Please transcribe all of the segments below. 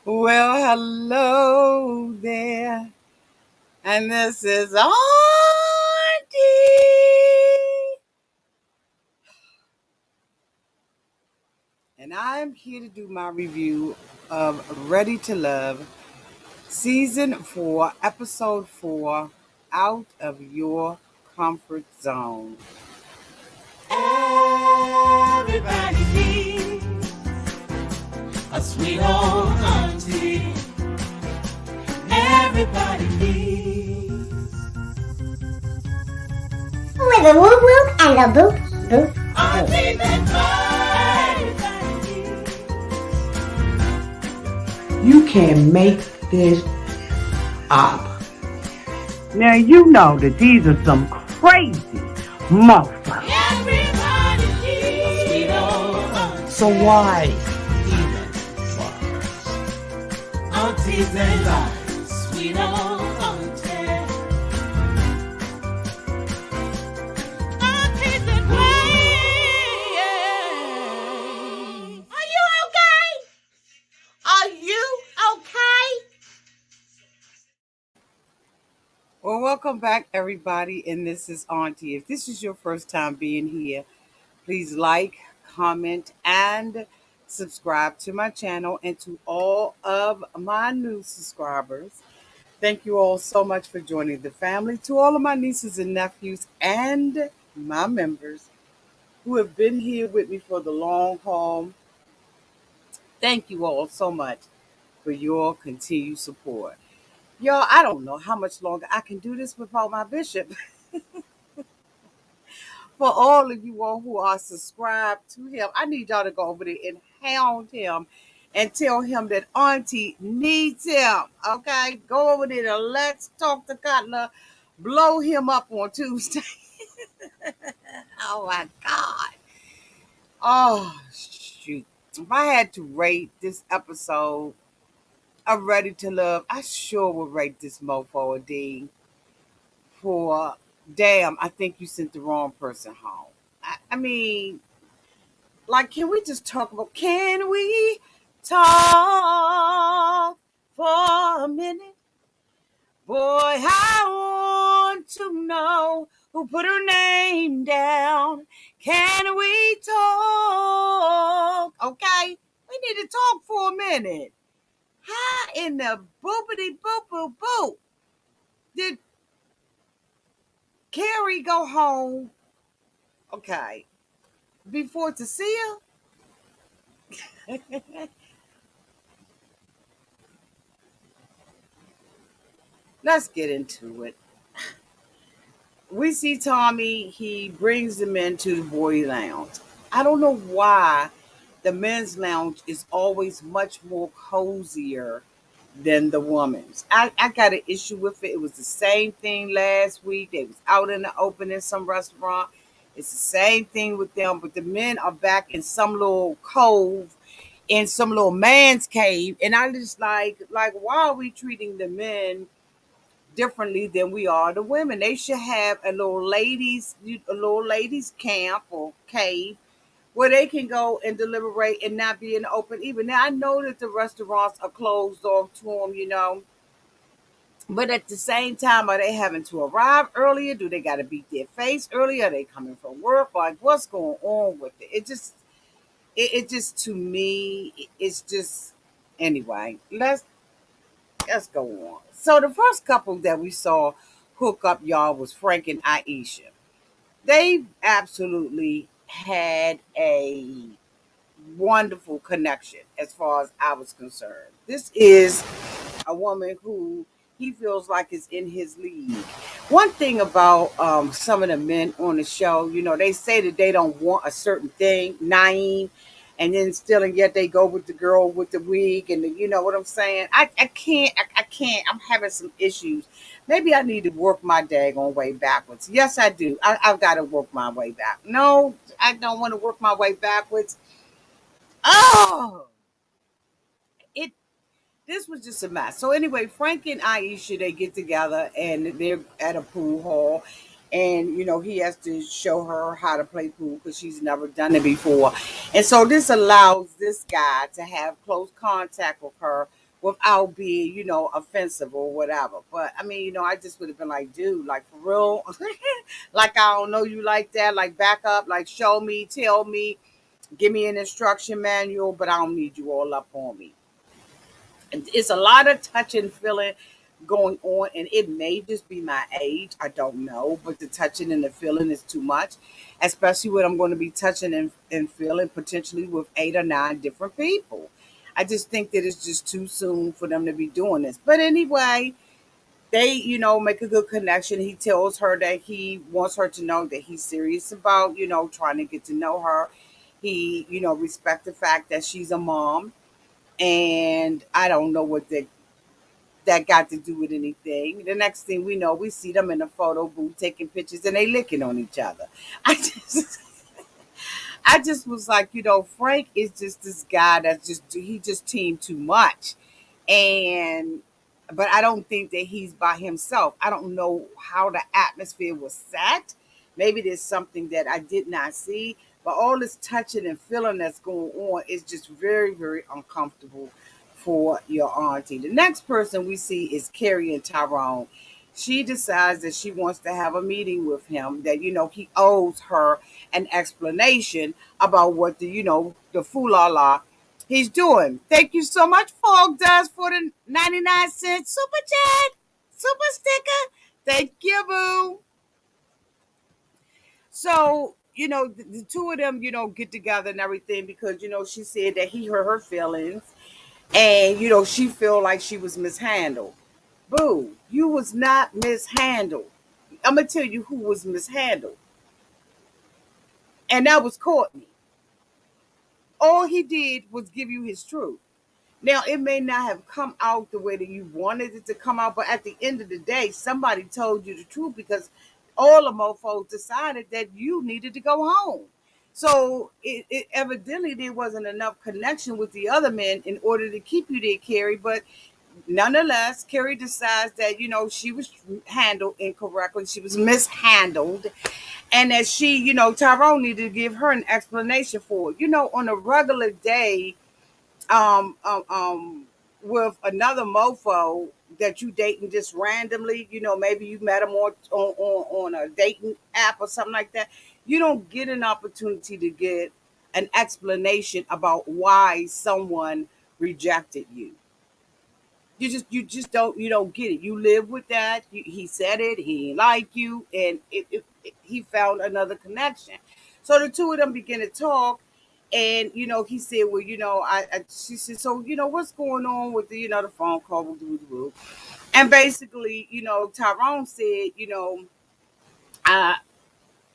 Well, hello there. And this is Auntie. And I'm here to do my review of Ready to Love, Season 4, Episode 4, Out of Your Comfort Zone. Everybody needs a sweet old auntie. Everybody needs with a whoop whoop and a boop boop auntie boop. that everybody needs. You can make this up. Now you know that these are some crazy motherfuckers. Everybody needs a sweet old auntie. So why even bother? Aunties and lives, sweet old auntie. Aunties and ways. Are you okay? Are you okay? Well, welcome back, everybody. And this is Auntie. If this is your first time being here, please like, comment, and subscribe to my channel. And to all of my new subscribers, thank you all so much for joining the family. To all of my nieces and nephews and my members who have been here with me for the long haul, thank you all so much for your continued support. Y'all, I don't know how much longer I can do this without my bishop. For all of you all who are subscribed to him, I need y'all to go over there and hound him and tell him that Auntie needs him. Okay? Go over there to Let's Talk to Cutler. Blow him up on Tuesday. Oh my God. Oh, shoot. If I had to rate this episode of Ready to Love, I sure would rate this mofo a D for damn, I think you sent the wrong person home. I mean, like, can we talk for a minute? Boy, I want to know who put her name down. Can we talk? Okay, we need to talk for a minute. How in the boopity boop boop boop did Carrie go home? Okay, before Cecilia? Let's get into it. We see Tommy, he brings them into the boy lounge. I don't know why the men's lounge is always much more cozier than the women's. I got an issue with it. It was the same thing last week. They was out in the open in some restaurant. It's the same thing with them, but the men are back in some little cove, in some little man's cave. And I just like, why are we treating the men differently than we are the women? They should have a little ladies camp or cave where they can go and deliberate and not be in the open. Even now, I know that the restaurants are closed off to them, but at the same time, are they having to arrive earlier? Do they got to beat their face earlier? Are they coming from work? Like, what's going on with it? It just to me, it's just anyway. Let's go on. So the first couple that we saw hook up, y'all, was Frank and Aisha. They absolutely had a wonderful connection as far as I was concerned. This is a woman who he feels like is in his league. One thing about some of the men on the show, they say that they don't want a certain thing, Naim, and then still, and yet they go with the girl with the wig, and you know what I'm saying. I can't. I can't. I'm having some issues. Maybe I need to work my daggone way backwards. Yes, I do. I've got to work my way back. No, I don't want to work my way backwards. Oh, it this was just a mess. So anyway, Frank and Aisha, they get together and they're at a pool hall, and he has to show her how to play pool because she's never done it before. And so this allows this guy to have close contact with her without being offensive or whatever. But I mean, I just would have been like, dude, like for real. Like, I don't know you like that, like back up, like show me, tell me, give me an instruction manual, but I don't need you all up on me. It's a lot of touching feeling going on, and it may just be my age, I don't know, but the touching and the feeling is too much, especially when I'm going to be touching and feeling potentially with 8 or 9 different people. I just think that it's just too soon for them to be doing this. But anyway, they make a good connection. He tells her that he wants her to know that he's serious about trying to get to know her. He respect the fact that she's a mom, and I don't know what that got to do with anything. The next thing we know, we see them in a photo booth taking pictures and they licking on each other. I just I just was like, Frank is just this guy that's he just teamed too much. And but I don't think that he's by himself. I don't know how the atmosphere was set. Maybe there's something that I did not see, but all this touching and feeling that's going on is just very, very uncomfortable for your auntie. The next person we see is Carrie and Tyrone. She decides that she wants to have a meeting with him, that he owes her an explanation about what the foolala he's doing. Thank you so much, Fog Dust, for the 99-cent super chat, super sticker. Thank you, boo. So, the two of them, get together and everything because, she said that he hurt her feelings and, she feel like she was mishandled. Boo, you was not mishandled. I'm going to tell you who was mishandled. And that was Courtney. All he did was give you his truth. Now, it may not have come out the way that you wanted it to come out, but at the end of the day, somebody told you the truth because all the mofos decided that you needed to go home. So it evidently there wasn't enough connection with the other men in order to keep you there, Carrie. But nonetheless, Carrie decides that she was handled incorrectly, she was mishandled, and that Tyrone needed to give her an explanation for it. On a regular day, um, um, um, with another mofo that you dating just randomly, maybe you met him on a dating app or something like that. You don't get an opportunity to get an explanation about why someone rejected you. You just don't get it. You live with that. He said it. He ain't like you, and he found another connection. So the two of them begin to talk, and he said, well, she said, so what's going on with the phone call, and basically, Tyrone said, I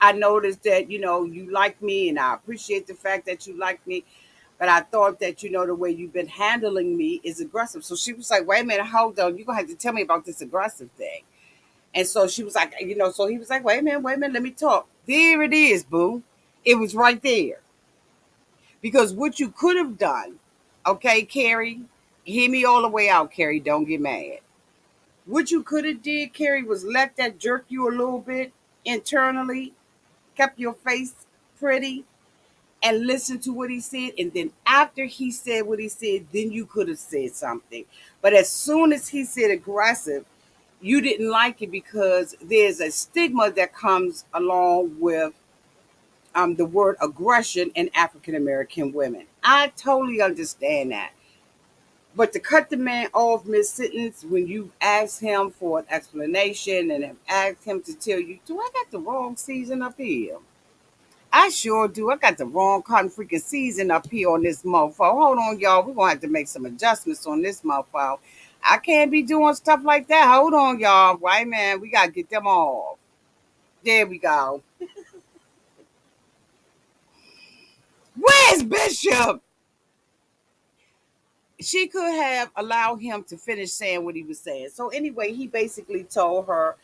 I noticed that you like me, and I appreciate the fact that you like me. But I thought that the way you've been handling me is aggressive. So she was like, "Wait a minute, hold on. You're gonna have to tell me about this aggressive thing." And so she was like, So he was like, wait a minute, let me talk." There it is, boo. It was right there. Because what you could have done, okay, Carrie, hear me all the way out, Carrie. Don't get mad. What you could have did, Carrie, was let that jerk you a little bit internally, kept your face pretty, and listen to what he said. And then after he said what he said, then you could have said something. But as soon as he said aggressive, you didn't like it because there's a stigma that comes along with the word aggression in African American women. I totally understand that. But to cut the man off mid sentence when you ask him for an explanation and have asked him to tell you, do I got the wrong season up here? I sure do. I got the wrong cotton freaking season up here on this mofo. Hold on, y'all. We're gonna have to make some adjustments on this mofo. I can't be doing stuff like that. Hold on, y'all. Right, man. We gotta get them off. There we go. Where's Bishop? She could have allowed him to finish saying what he was saying. So anyway, he basically told her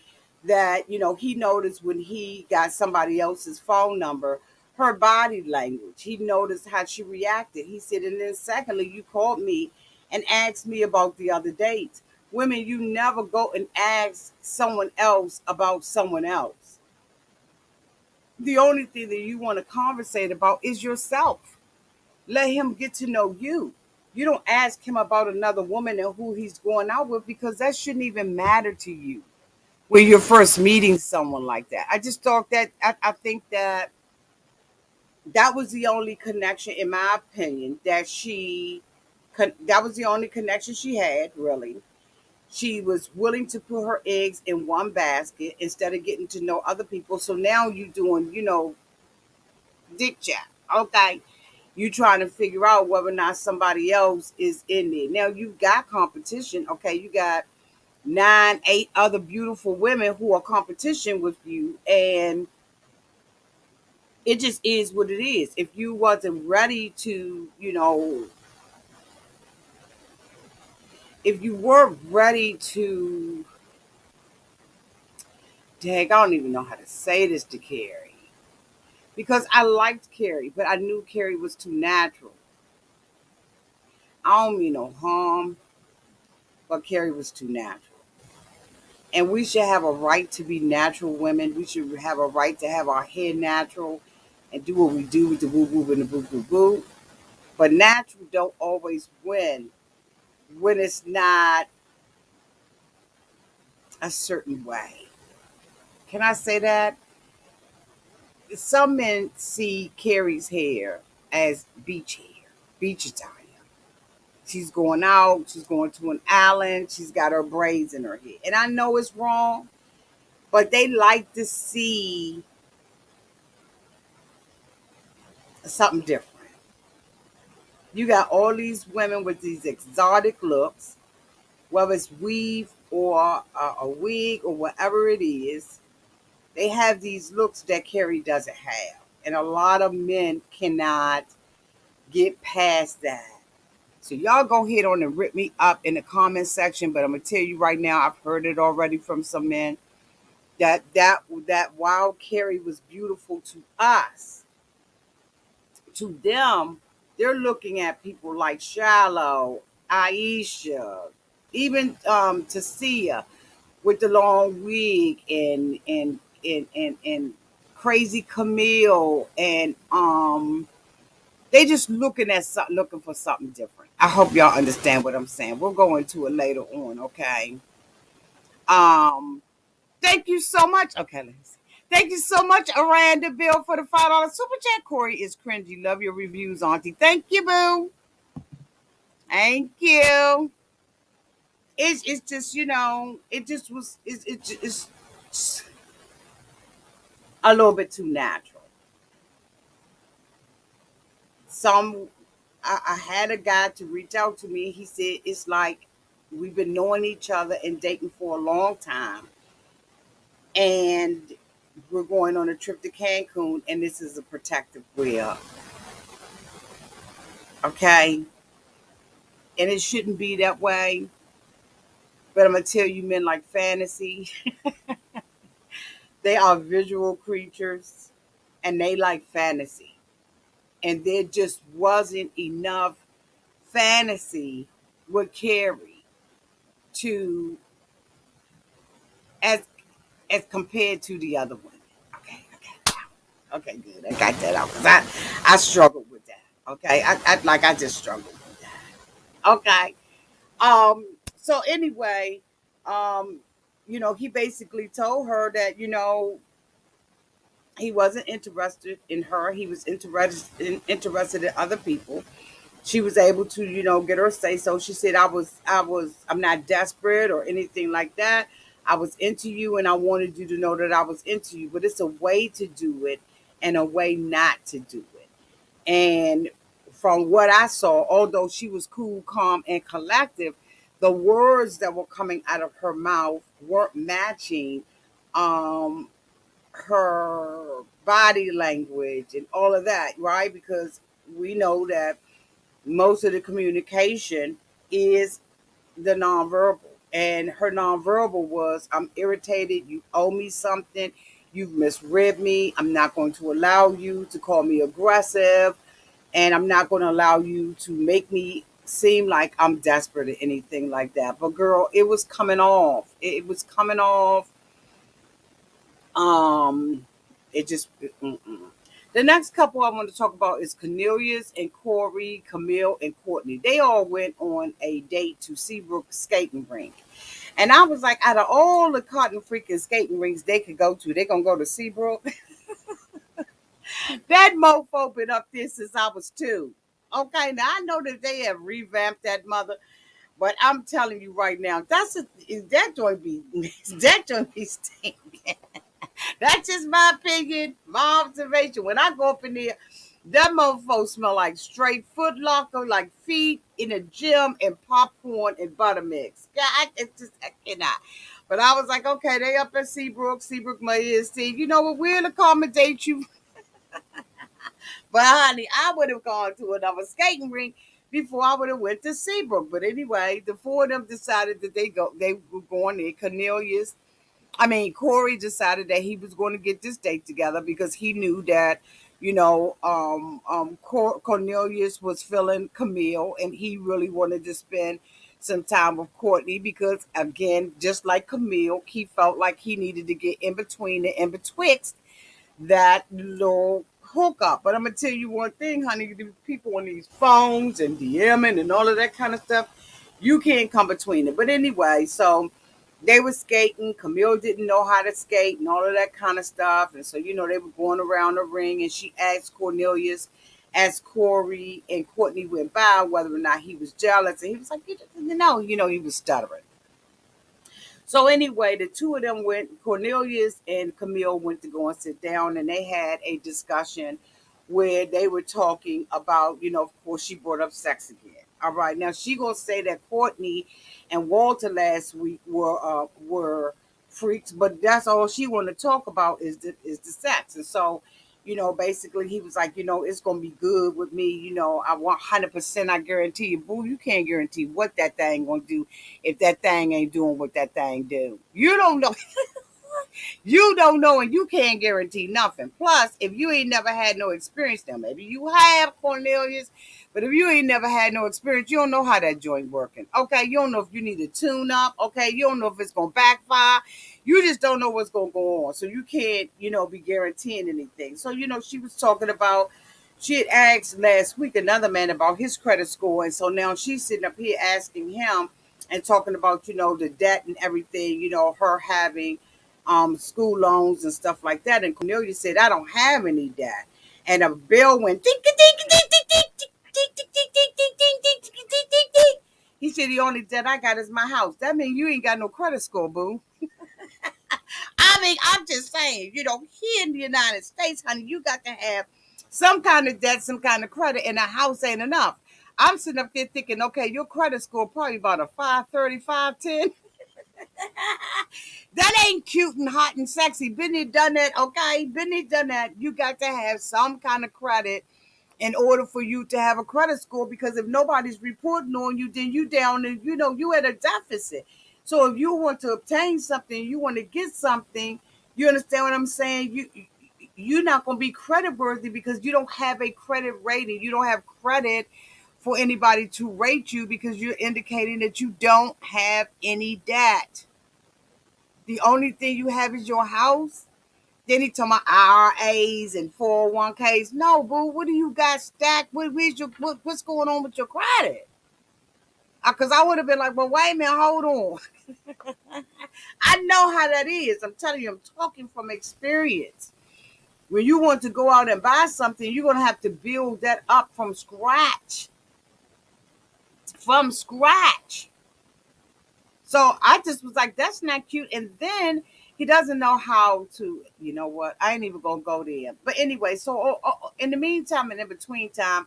that he noticed when he got somebody else's phone number, her body language. He noticed how she reacted. He said, and then secondly, you called me and asked me about the other dates. Women, you never go and ask someone else about someone else. The only thing that you want to conversate about is yourself. Let him get to know you. You don't ask him about another woman and who he's going out with, because that shouldn't even matter to you when you're first meeting someone like that. I just thought that I think that that was the only connection, in my opinion, that was the only connection she had, really. She was willing to put her eggs in one basket instead of getting to know other people. So now you doing, dick chat. Okay. You trying to figure out whether or not somebody else is in there. Now you got competition. Okay. You got 9, 8 other beautiful women who are competition with you. And it just is what it is. If you wasn't ready to, if you were ready to, dang, I don't even know how to say this to Carrie. Because I liked Carrie, but I knew Carrie was too natural. I don't mean no harm, but Carrie was too natural. And we should have a right to be natural women. We should have a right to have our hair natural and do what we do with the woo woo and the boo boo boo. But natural don't always win when it's not a certain way. Can I say that? Some men see Carrie's hair as beach hair, beach attire. She's going out, she's going to an island, she's got her braids in her hair. And I know it's wrong, but they like to see something different. You got all these women with these exotic looks, whether it's weave or a wig or whatever it is. They have these looks that Carrie doesn't have. And a lot of men cannot get past that. So y'all go ahead on and rip me up in the comment section, but I'm gonna tell you right now, I've heard it already from some men that while Carrie was beautiful to us, to them, they're looking at people like Shallow, Aisha, even Cecilia with the long wig and crazy Camille and they just looking at something, looking for something different. I hope y'all understand what I'm saying. We'll go into it later on, okay? Um, Thank you so much. Okay, let me see. Thank you so much, Aranda Bill, for the $5 super chat. Corey is cringy. Love your reviews, Auntie. Thank you, boo. Thank you. It's just it just was it's a little bit too natural. Some I had a guy to reach out to me. He said it's like we've been knowing each other and dating for a long time, and we're going on a trip to Cancun, and this is a protective way. Okay, and it shouldn't be that way. But I'm gonna tell you, men like fantasy. They are visual creatures, and they like fantasy. And there just wasn't enough fantasy with Carrie to as as compared to the other women. Okay, okay, good. I got that out because I struggled with that. Okay, I just struggled with that. Okay. So anyway, um, he basically told her that, he wasn't interested in her. He was interested in other people. She was able to, get her say so. She said, I'm not desperate or anything like that. I was into you and I wanted you to know that I was into you. But it's a way to do it and a way not to do it. And from what I saw, although she was cool, calm, and collective, the words that were coming out of her mouth weren't matching um, her body language and all of that, right? Because we know that most of the communication is the nonverbal. And her nonverbal was, I'm irritated, you owe me something, you've misread me, I'm not going to allow you to call me aggressive, and I'm not going to allow you to make me seem like I'm desperate or anything like that. But girl, it was coming off. It was coming off. Um, It just mm-mm. The next couple I want to talk about is Cornelius and Corey, Camille and Courtney. They all went on a date to Seabrook skating rink. And I was like, out of all the cotton freaking skating rinks they could go to, they gonna go to Seabrook. That mofo been up there since I was 2. Okay, now I know that they have revamped that mother, but I'm telling you right now, that joint be that joint be stinking. That's just my opinion, my observation. When I go up in there, that mofo smell like straight Foot Locker, like feet in a gym and popcorn and buttermix. Yeah, I cannot. But I was like, okay, they up at Seabrook. Seabrook my ears see. You know what? We'll accommodate you. But honey, I would have gone to another skating rink before I would have went to Seabrook. But anyway, the four of them decided that they were going there. Corey decided that he was going to get this date together because he knew that, Cornelius was feeling Camille and he really wanted to spend some time with Courtney because, again, just like Camille, he felt like he needed to get in between and in betwixt that little hookup. But I'm gonna tell you one thing, honey, the people on these phones and DMing and all of that kind of stuff, you can't come between it. But anyway, so they were skating. Camille didn't know how to skate and all of that kind of stuff. And so, they were going around the ring and she asked Cornelius as Corey and Courtney went by whether or not he was jealous. And he was like, he was stuttering. So anyway, the two of them went, Cornelius and Camille went to go and sit down and they had a discussion where they were talking about, of course she brought up sex again. All right. Now she gonna say that Courtney and Walter last week were freaks, but that's all she wanna talk about is the sex. And so, basically he was like, it's gonna be good with me, I 100% I guarantee you, boo, you can't guarantee what that thing gonna do if that thing ain't doing what that thing do. You don't know. You don't know and you can't guarantee nothing. Plus, if you ain't never had no experience, now maybe you have, Cornelius, but if you ain't never had no experience, you don't know how that joint working. Okay, you don't know if you need to tune up. Okay, you don't know if it's gonna backfire. You just don't know what's gonna go on. So you can't, be guaranteeing anything. So, she was talking about she had asked last week another man about his credit score. And so now she's sitting up here asking him and talking about, the debt and everything, her having school loans and stuff like that. And Cornelia said, I don't have any debt. And a bell went ding, ding, ding, ding, ding, ding, ding, ding, ding, ding, ding, ding, ding, ding, ding, ding, ding. He said, the only debt I got is my house. That means you ain't got no credit score, boo. I'm just saying, here in the United States, honey, you got to have some kind of debt, some kind of credit, and a house ain't enough. I'm sitting up there thinking, okay, your credit score probably about a 530, 510. That ain't cute and hot and sexy. Been there, done that, okay? Been there, done that. You got to have some kind of credit in order for you to have a credit score because if nobody's reporting on you, then you down and you at a deficit. So if you want to obtain something, you want to get something, you understand what I'm saying? You're not going to be credit worthy because you don't have a credit rating. You don't have credit for anybody to rate you because you're indicating that you don't have any debt. The only thing you have is your house. Then he talking about IRAs and 401ks. No, boo, what do you got stacked? What's going on with your credit? Because I would have been like, well, wait a minute, hold on. I know how that is. I'm telling you, I'm talking from experience. When you want to go out and buy something, you're going to have to build that up from scratch. From scratch. So I just was like, that's not cute. And then he doesn't know how to, you know what? I ain't even going to go there. But anyway, so in the meantime and in between time,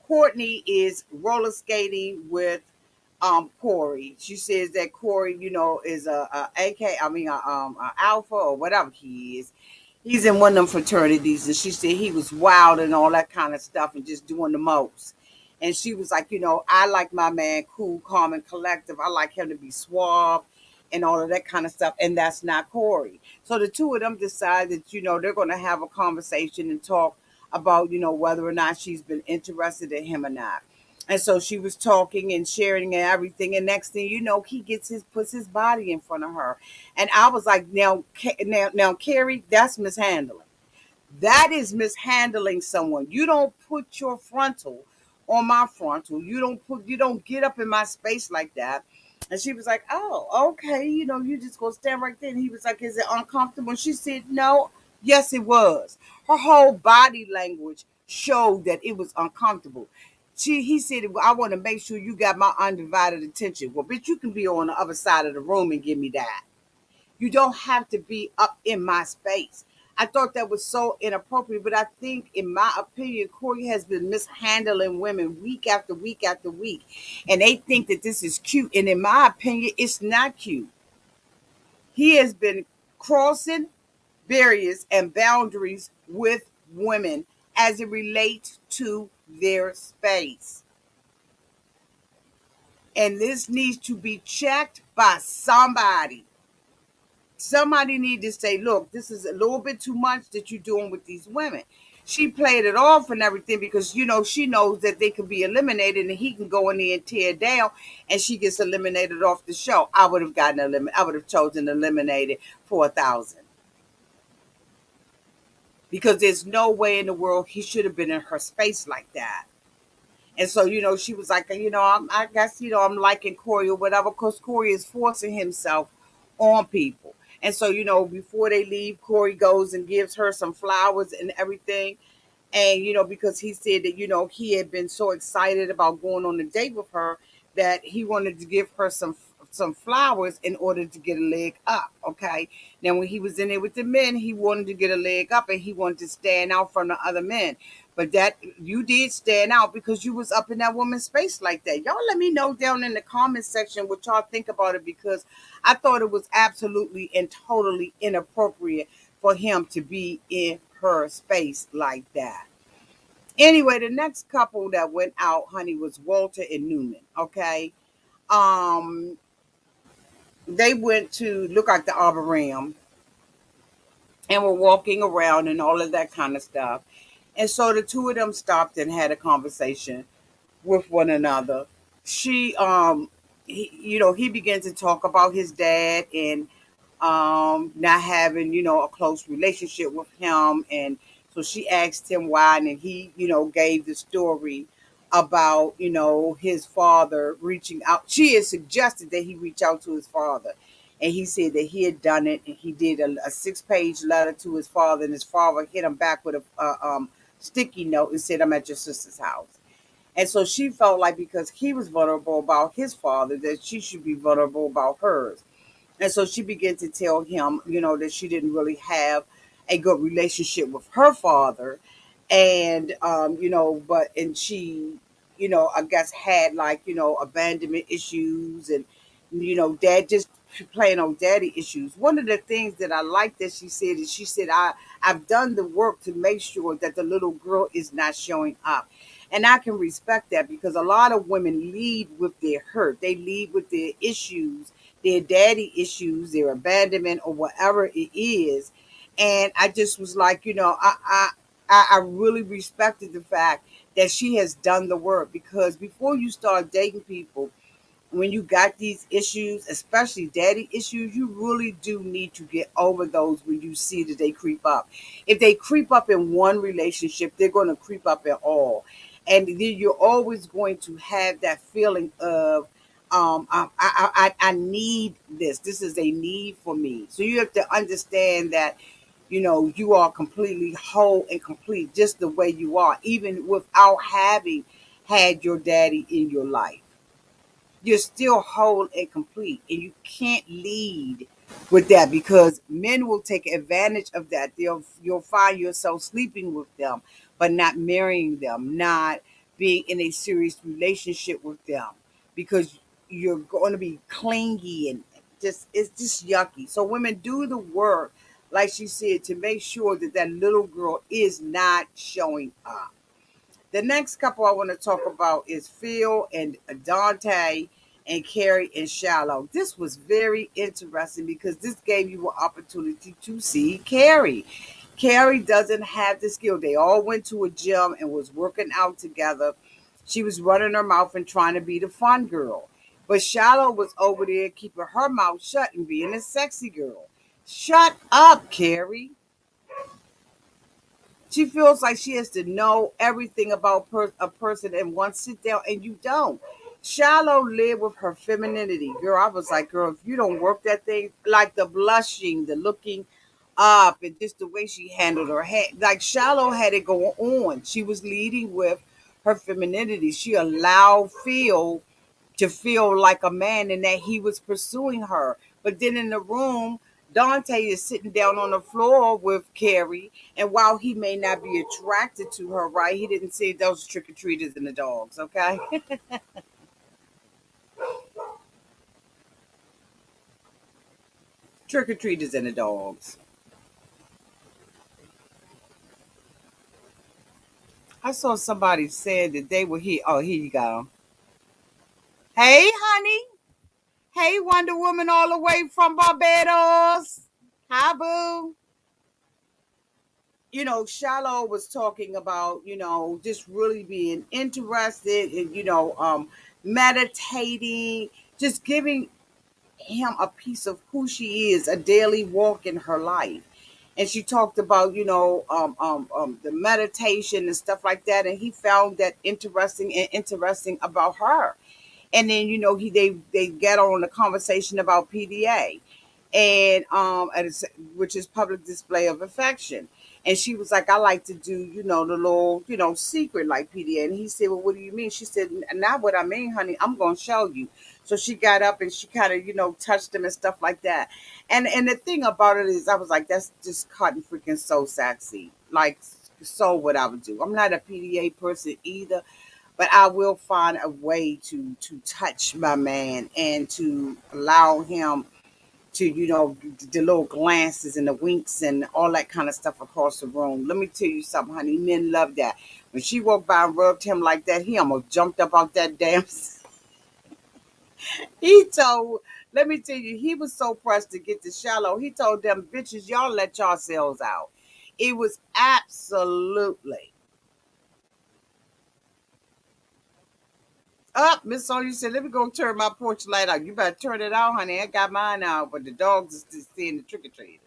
Courtney is roller skating with Corey. She says that Corey, is a AK, a alpha or whatever he is. He's in one of them fraternities, and she said he was wild and all that kind of stuff and just doing the most. And she was like, I like my man cool, calm, and collective. I like him to be suave and all of that kind of stuff. And that's not Corey. So the two of them decide that, they're going to have a conversation and talk about, whether or not she's been interested in him or not. And so she was talking and sharing and everything. And next thing you know, he puts his body in front of her. And I was like, now, Carrie, that's mishandling. That is mishandling someone. You don't put your frontal on my frontal. You don't get up in my space like that. And she was like, "Oh, okay, you just gonna stand right there." And he was like, "Is it uncomfortable?" And she said, "No." Yes, it was. Her whole body language showed that it was uncomfortable. He said, "Well, I want to make sure you got my undivided attention." Well, bitch, you can be on the other side of the room and give me that. You don't have to be up in my space. I thought that was so inappropriate, but I think, in my opinion, Corey has been mishandling women week after week after week. And they think that this is cute. And in my opinion, it's not cute. He has been crossing barriers and boundaries with women as it relates to their space. And this needs to be checked by somebody. Somebody need to say, look, this is a little bit too much that you're doing with these women. She played it off and everything because she knows that they can be eliminated and he can go in there and tear down, and she gets eliminated off the show. I would have gotten eliminated. I would have chosen eliminated for 1,000, because there's no way in the world he should have been in her space like that. And so, she was like, I guess, I'm liking Corey or whatever, because Corey is forcing himself on people. And so, before they leave, Corey goes and gives her some flowers and everything. And, because he said that, he had been so excited about going on a date with her that he wanted to give her some flowers in order to get a leg up. Okay. Now, when he was in there with the men, he wanted to get a leg up and he wanted to stand out from the other men. But that you did stand out because you was up in that woman's space like that. Y'all let me know down in the comment section what y'all think about it, because I thought it was absolutely and totally inappropriate for him to be in her space like that. Anyway, the next couple that went out, honey, was Walter and Newman. Okay. Um, they went to look at the arboretum and were walking around and all of that kind of stuff. And so the two of them stopped and had a conversation with one another. He began to talk about his dad and not having, a close relationship with him. And so she asked him why, and then he, gave the story about, his father reaching out. She had suggested that he reach out to his father. And he said that he had done it, and he did a 6-page letter to his father, and his father hit him back with a sticky note and said, "I'm at your sister's house." And so she felt like because he was vulnerable about his father, that she should be vulnerable about hers. And so she began to tell him, that she didn't really have a good relationship with her father. And, and she, I guess had like, abandonment issues and, dad just playing on daddy issues. One of the things that I like that she said is I've done the work to make sure that the little girl is not showing up. And I can respect that because a lot of women lead with their hurt. They lead with their issues, their daddy issues, their abandonment, or whatever it is. And I just was like, I really respected the fact that she has done the work, because before you start dating people, when you got these issues, especially daddy issues, you really do need to get over those when you see that they creep up. If they creep up in one relationship, they're going to creep up in all. And then you're always going to have that feeling of, I need this. This is a need for me. So you have to understand that, you are completely whole and complete just the way you are, even without having had your daddy in your life. You're still whole and complete, and you can't lead with that, because men will take advantage of that. You'll find yourself sleeping with them but not marrying them, not being in a serious relationship with them, because you're going to be clingy and just it's just yucky. So women, do the work, like she said, to make sure that that little girl is not showing up. The next couple I want to talk about is Phil and Dante, and Carrie and Shallow. This was very interesting because this gave you an opportunity to see Carrie. Carrie doesn't have the skill. They all went to a gym and was working out together. She was running her mouth and trying to be the fun girl. But Shallow was over there keeping her mouth shut and being a sexy girl. Shut up, Carrie. She feels like she has to know everything about a person in one sit down, and you don't. Shallow lived with her femininity. Girl, I was like, girl, if you don't work that thing, like the blushing, the looking up, and just the way she handled her head. Like Shallow had it going on. She was leading with her femininity. She allowed Phil to feel like a man and that he was pursuing her. But then in the room, Dante is sitting down on the floor with Carrie, and while he may not be attracted to her, right, he didn't see those trick or treaters and the dogs, okay? Trick or treaters and the dogs. I saw somebody said that they were here. Oh, here you go. Hey, honey. Hey, Wonder Woman, all the way from Barbados. Hi, boo. Shallow was talking about, just really being interested in, meditating, just giving him a piece of who she is, a daily walk in her life. And she talked about, the meditation and stuff like that. And he found that interesting about her. And then they get on the conversation about PDA, which is public display of affection. And she was like, I like to do, the little, secret like PDA. And he said, well, what do you mean? She said, not what I mean, honey. I'm gonna show you. So she got up and she kind of, touched him and stuff like that. And the thing about it is, I was like, that's just cotton freaking so sexy. Like, so what I would do. I'm not a PDA person either, but I will find a way to touch my man and to allow him to, the little glances and the winks and all that kind of stuff across the room. Let me tell you something, honey. Men love that. When she walked by and rubbed him like that, he almost jumped up out that damn. He told, let me tell you, he was so pressed to get to Shallow. He told them bitches, y'all let yourselves out. It was absolutely up. Miss Sonia said, let me go turn my porch light out. You better turn it out, honey. I got mine out, but the dogs is still seeing the trick or treaters.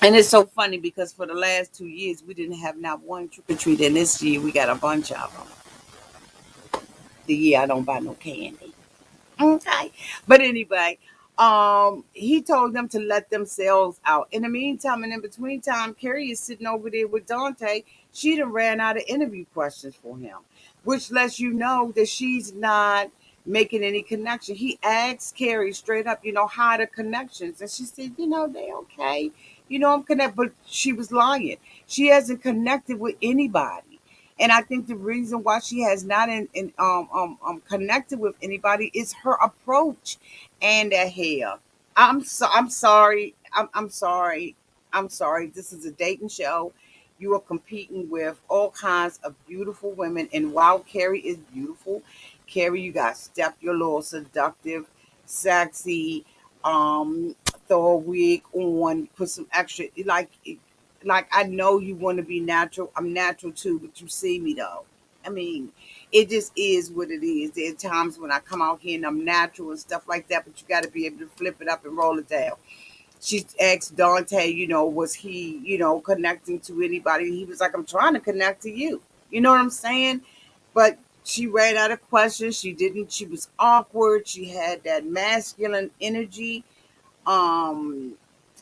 And it's so funny because for the last 2 years, we didn't have not one trick or treat. And this year, we got a bunch of them. The year I don't buy no candy. Okay. But anyway, he told them to let themselves out. In the meantime, and in between time, Carrie is sitting over there with Dante. She done ran out of interview questions for him, which lets you know that she's not making any connection. He asked Carrie straight up, how are the connections? And she said, they okay. I'm connected, but she was lying. She hasn't connected with anybody. And I think the reason why she has not connected with anybody is her approach and that hair. I'm sorry. I'm sorry. I'm sorry. This is a dating show. You are competing with all kinds of beautiful women, and while Carrie is beautiful, Carrie, you got to step your little seductive, sexy, throw a wig on, put some extra like I know you want to be natural. I'm natural too, but you see me though. I mean, it just is what it is. There are times when I come out here and I'm natural and stuff like that, but you got to be able to flip it up and roll it down. She asked Dante, was he, connecting to anybody? He was like, I'm trying to connect to you. You know what I'm saying? But she ran out of questions. She didn't. She was awkward. She had that masculine energy. Um,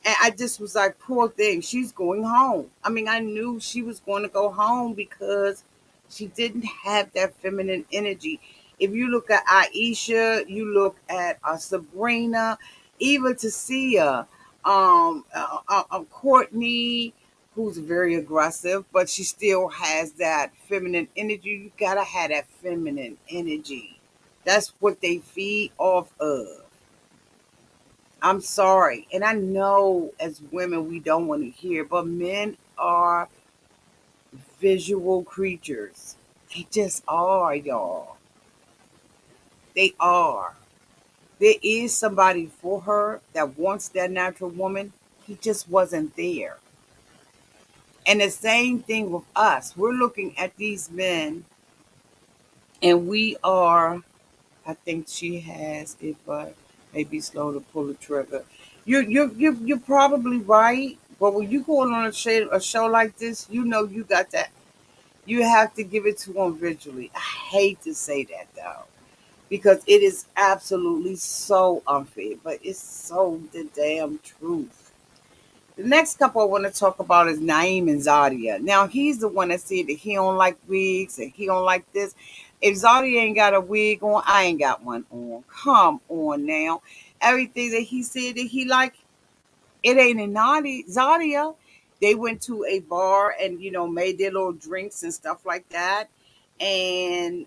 and I just was like, poor thing, she's going home. I mean, I knew she was going to go home because she didn't have that feminine energy. If you look at Aisha, you look at Sabrina, even Cecilia, Courtney, who's very aggressive, but she still has that feminine energy. You gotta have that feminine energy. That's what they feed off of. I'm sorry. And I know as women we don't want to hear, but men are visual creatures. They just are, y'all. They are. There is somebody for her that wants that natural woman. He just wasn't there. And the same thing with us. We're looking at these men and we are, I think she has, if maybe slow to pull the trigger. You're probably right. But when you going on a show like this, you know you got that. You have to give it to them visually. I hate to say that though, because it is absolutely so unfair, but it's so the damn truth. The next couple I want to talk about is Naim and Zadia. Now he's the one that said that he don't like wigs and he don't like this. If Zadia ain't got a wig on, I ain't got one on. Come on now. Everything that he said that he like, it ain't a naughty Zadia. They went to a bar and made their little drinks and stuff like that. And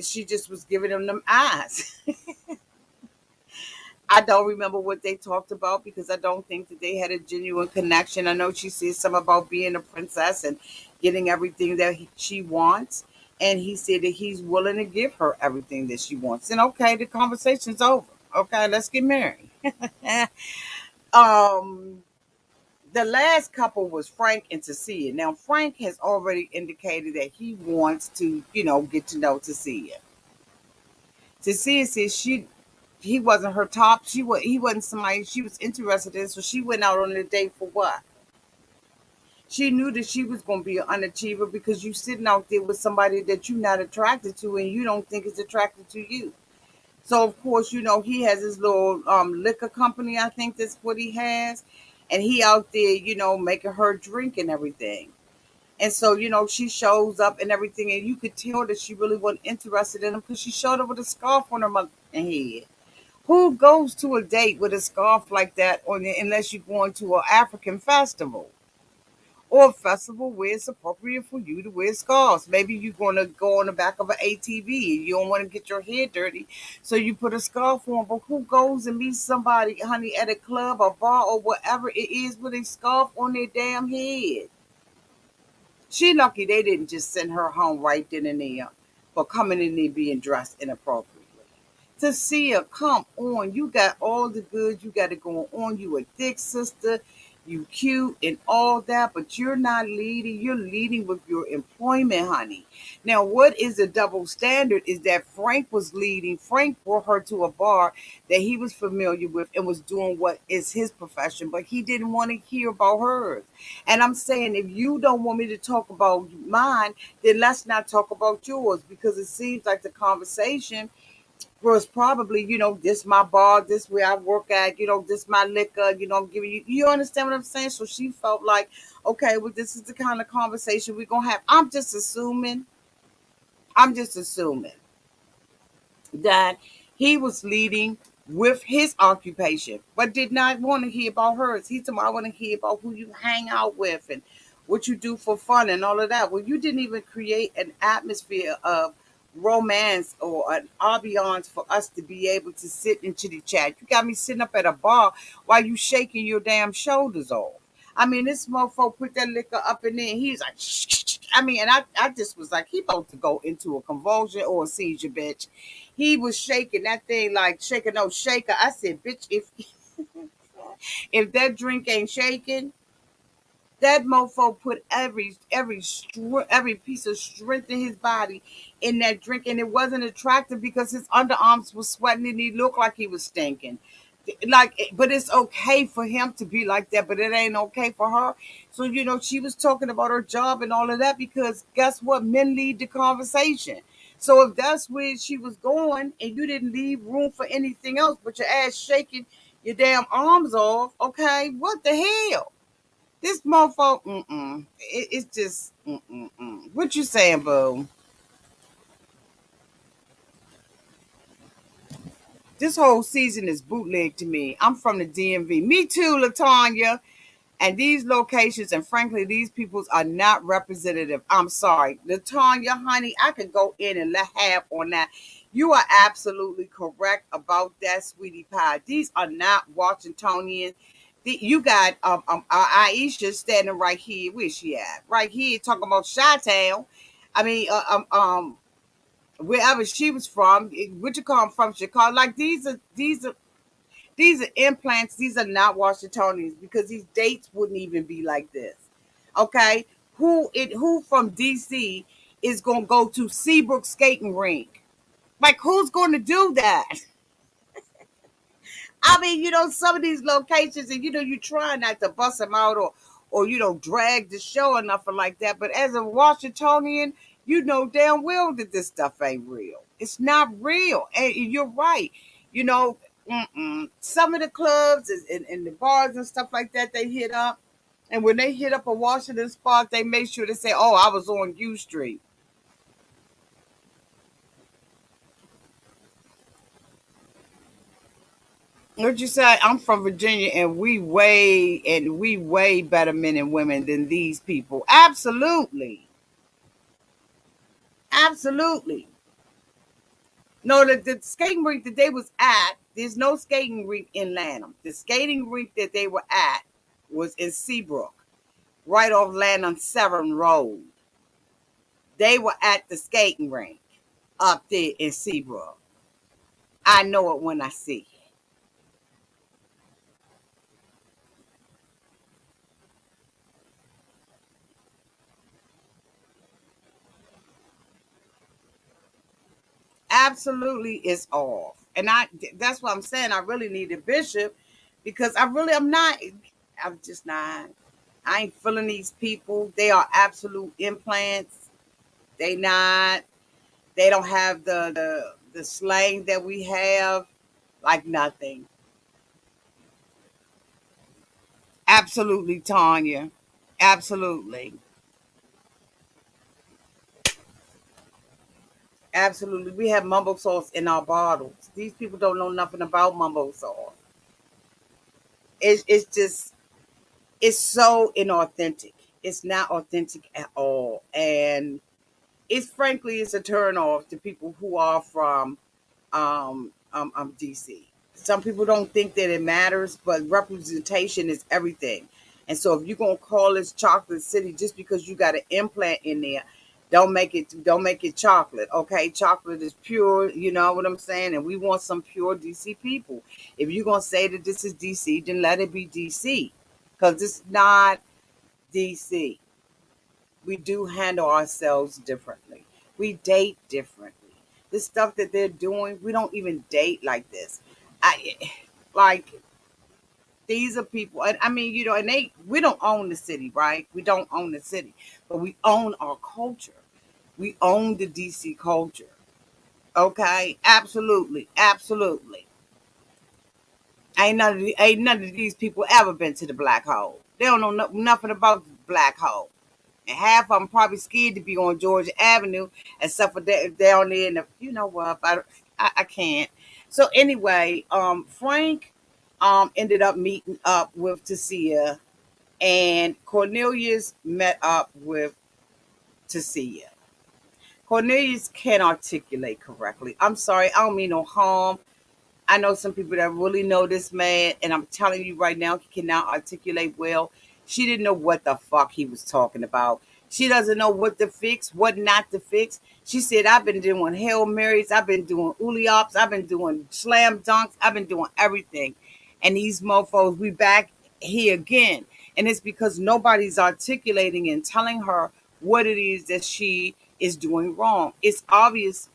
she just was giving them eyes. I don't remember what they talked about because I don't think that they had a genuine connection. I know she said something about being a princess and getting everything that she wants. And he said that he's willing to give her everything that she wants. And okay, the conversation's over. Okay, let's get married. um, the last couple was Frank and Cecilia. Now, Frank has already indicated that he wants to, get to know Cecilia. Cecilia says he wasn't her top. He wasn't somebody she was interested in. So she went out on a date for what? She knew that she was going to be an unachiever because you sitting out there with somebody that you're not attracted to and you don't think is attracted to you. So of course, he has his little liquor company. I think that's what he has, and he out there, making her drink and everything. And so, she shows up and everything, and you could tell that she really wasn't interested in him because she showed up with a scarf on her head. Who goes to a date with a scarf like that on it unless you're going to an African festival or a festival where it's appropriate for you to wear scarves? Maybe you're going to go on the back of an ATV and you don't want to get your hair dirty, so you put a scarf on. But who goes and meets somebody, honey, at a club or bar or whatever it is with a scarf on their damn head? She lucky they didn't just send her home right then and there for coming in there being dressed inappropriately. To see her, come on, you got all the goods you got it going on. You a thick sister, you cute and all that, but you're not leading. You're leading with your employment, honey. Now, what is the double standard is that Frank was leading. Frank brought her to a bar that he was familiar with and was doing what is his profession, but he didn't want to hear about hers. And I'm saying, if you don't want me to talk about mine, then let's not talk about yours, because it seems like the conversation was probably, this my bar, this where I work at, this my liquor, I'm giving you, you understand what I'm saying? So she felt like, okay, well, this is the kind of conversation we're gonna have. I'm just assuming that he was leading with his occupation, but did not want to hear about hers. He said, I want to hear about who you hang out with and what you do for fun and all of that. Well, you didn't even create an atmosphere of romance or an ambiance for us to be able to sit and chitty chat. You got me sitting up at a bar while you shaking your damn shoulders off. I mean, this mofo put that liquor up in there and he's like, shh, shh, shh. I mean, and I just was like, he about to go into a convulsion or a seizure, bitch. He was shaking that thing like shaking no shaker. I said, bitch, if that drink ain't shaking, that mofo put every piece of strength in his body in that drink, and it wasn't attractive because his underarms was sweating and he looked like he was stinking. Like, but it's okay for him to be like that, but it ain't okay for her. So she was talking about her job and all of that because guess what? Men lead the conversation. So if that's where she was going, and you didn't leave room for anything else, but your ass shaking your damn arms off, okay, what the hell? This mofo, it's just, What you saying, boo? This whole season is bootleg to me. I'm from the DMV. Me too, Latanya. And these locations, and frankly, these peoples are not representative. I'm sorry. Latanya, honey, I could go in and let half on that. You are absolutely correct about that, sweetie pie. These are not Washingtonians. You got Aisha standing right here. Where's she at? Right here, talking about Chi-Town. I mean, wherever she was from, what you call them, from Chicago. Like these are implants. These are not Washingtonians because these dates wouldn't even be like this. Okay, who from DC is gonna go to Seabrook skating rink? Like, who's going to do that? I mean, some of these locations, and you try not to bust them out or drag the show or nothing like that. But as a Washingtonian, you know damn well that this stuff ain't real. It's not real, and you're right. You know, some of the clubs and the bars and stuff like that they hit up, and when they hit up a Washington spot, they make sure to say, "Oh, I was on U Street." What you say? I'm from Virginia, and we way better men and women than these people. Absolutely, absolutely. No, the skating rink that they was at, there's no skating rink in Lanham. The skating rink that they were at was in Seabrook, right off Lanham Severn Road. They were at the skating rink up there in Seabrook. I know it when I see it. Absolutely is off. And that's what I'm saying. I really need a bishop because I'm just not, I ain't feeling these people. They are absolute implants. They not, they don't have the slang that we have, like nothing. Absolutely, Tanya. Absolutely. Absolutely. We have mumbo sauce in our bottles. These people don't know nothing about mumbo sauce. It's just, it's so inauthentic. It's not authentic at all. And it's a turn off to people who are from DC. Some people don't think that it matters, but representation is everything. And so if you're gonna call this chocolate city just because you got an implant in there, don't make it chocolate. Okay, chocolate is pure, you know what I'm saying? And we want some pure DC people. If you're gonna say that this is DC, then let it be DC. Because it's not DC. We do handle ourselves differently. We date differently. The stuff that they're doing, we don't even date like this. I like these are people. And I mean, and we don't own the city, right? We don't own the city, but we own our culture. We own the DC culture. Okay, absolutely, absolutely. Ain't none of these people ever been to the black hole. They don't know nothing about the black hole. And half of them probably scared to be on Georgia Avenue, except for down there. And you know what? I can't. So anyway, Frank ended up meeting up with Cecilia, and Cornelius met up with Cecilia. Cornelius can't articulate correctly. I'm sorry, I don't mean no harm. I know some people that really know this man, and I'm telling you right now, he cannot articulate well. She didn't know what the fuck he was talking about. She doesn't know what to fix, what not to fix. She said, I've been doing Hail Marys, I've been doing Uliops, I've been doing slam dunks, I've been doing everything. And these mofos, we back here again. And it's because nobody's articulating and telling her what it is that she is doing wrong. It's obvious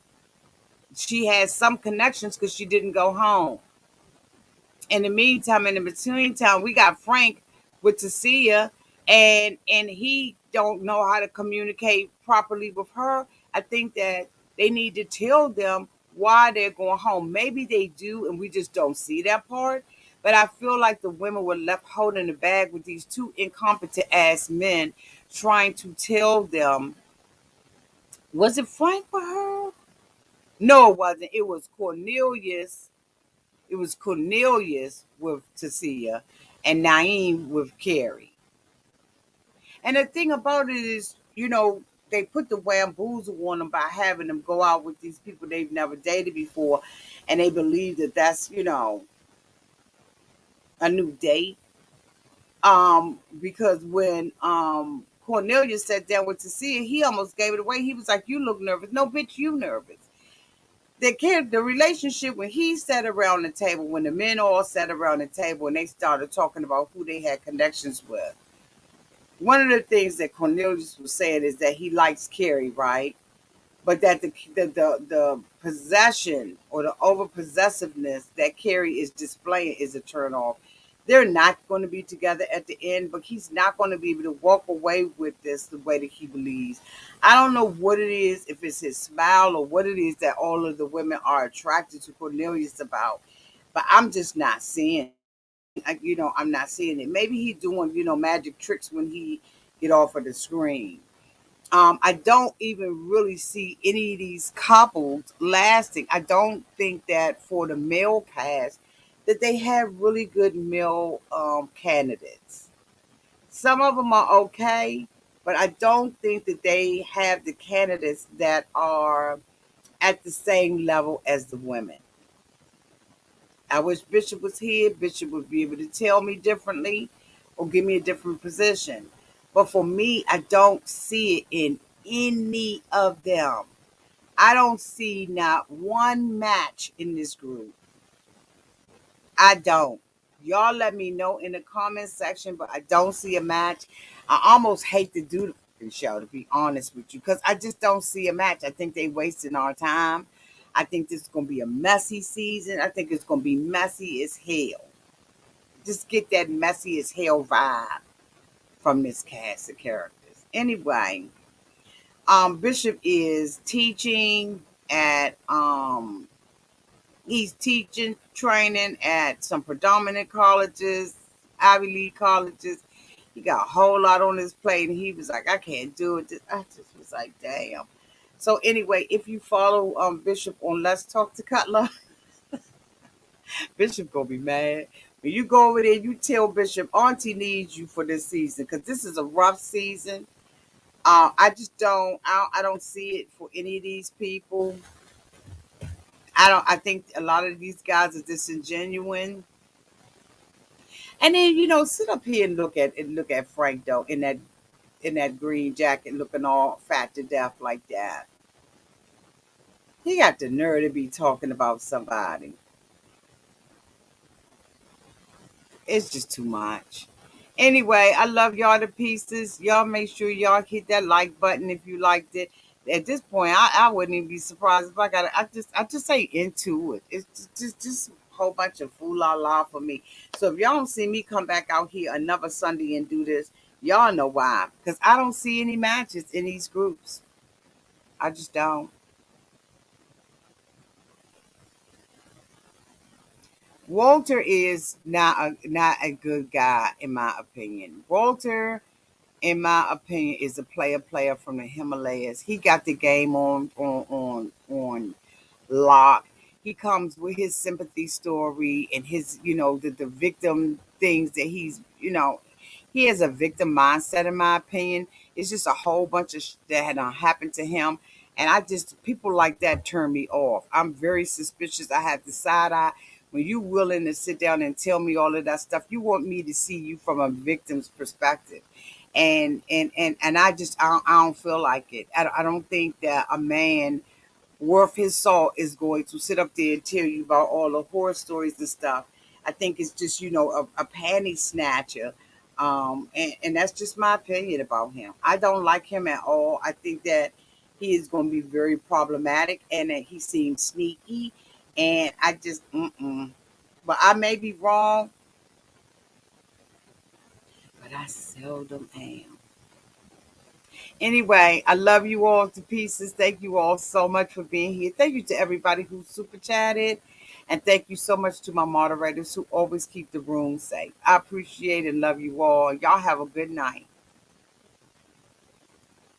she has some connections because she didn't go home. In the meantime, in the between time, we got Frank with Cecilia, and he don't know how to communicate properly with her. I think that they need to tell them why they're going home. Maybe they do, and we just don't see that part. But I feel like the women were left holding the bag with these two incompetent ass men trying to tell them. Was it Frank with her? No, it wasn't. It was Cornelius. It was Cornelius with Cecilia and Naim with Carrie. And the thing about it is, they put the bamboozle on them by having them go out with these people they've never dated before, and they believe that that's, a new date. Because when Cornelius sat down with Cecilia, he almost gave it away. He was like, "You look nervous." No, bitch, you nervous. The relationship when he sat around the table, when the men all sat around the table and they started talking about who they had connections with. One of the things that Cornelius was saying is that he likes Carrie, right? but that the possession or the over possessiveness that Carrie is displaying is a turn off. They're not going to be together at the end, but he's not going to be able to walk away with this the way that he believes. I don't know what it is, if it's his smile or what it is that all of the women are attracted to Cornelius about, but I'm just not seeing. I'm not seeing it. Maybe he's doing magic tricks when he get off of the screen. I don't even really see any of these couples lasting. I don't think that for the male cast that they have really good male candidates. Some of them are okay, but I don't think that they have the candidates that are at the same level as the women. I wish Bishop was here. Bishop would be able to tell me differently or give me a different position. But for me, I don't see it in any of them. I don't see not one match in this group. I don't. Y'all let me know in the comment section, but I don't see a match. I almost hate to do the fucking show, to be honest with you, because I just don't see a match. I think they wasting our time. I think this is going to be a messy season. I think it's going to be messy as hell. Just get that messy as hell vibe from this cast of characters. Anyway, Bishop is teaching at he's teaching training at some predominant colleges, Ivy League colleges. He got a whole lot on his plate, and he was like, I can't do it. I just was like, damn. So anyway, if you follow Bishop on Let's Talk to Cutler, Bishop gonna be mad. When you go over there, you tell Bishop Auntie needs you for this season because this is a rough season. I just I don't see it for any of these people. I think a lot of these guys are disingenuous. And then sit up here and look at Frank though in that green jacket, looking all fat to death like that. He got the nerve to be talking about somebody. It's just too much. Anyway, I love y'all to pieces. Y'all make sure y'all hit that like button if you liked it. At this point, I wouldn't even be surprised if I got. I just say into it. It's just a whole bunch of fool la la for me. So if y'all don't see me come back out here another Sunday and do this, y'all know why. Because I don't see any matches in these groups. I just don't. Walter is not a good guy in my opinion. Walter, in my opinion, is a player from the Himalayas. He got the game on lock. He comes with his sympathy story and his, the victim things that he has a victim mindset, in my opinion. It's just a whole bunch of that had happened to him. And people like that turn me off. I'm very suspicious. I have the side eye. When you willing to sit down and tell me all of that stuff, you want me to see you from a victim's perspective. And I don't feel like it. I don't think that a man worth his salt is going to sit up there and tell you about all the horror stories and stuff. I think it's just, a panty snatcher. And that's just my opinion about him. I don't like him at all. I think that he is going to be very problematic and that he seems sneaky. And I just, mm-mm. But I may be wrong, but I seldom am. Anyway, I love you all to pieces. Thank you all so much for being here. Thank you to everybody who super chatted. And thank you so much to my moderators who always keep the room safe. I appreciate and love you all. Y'all have a good night.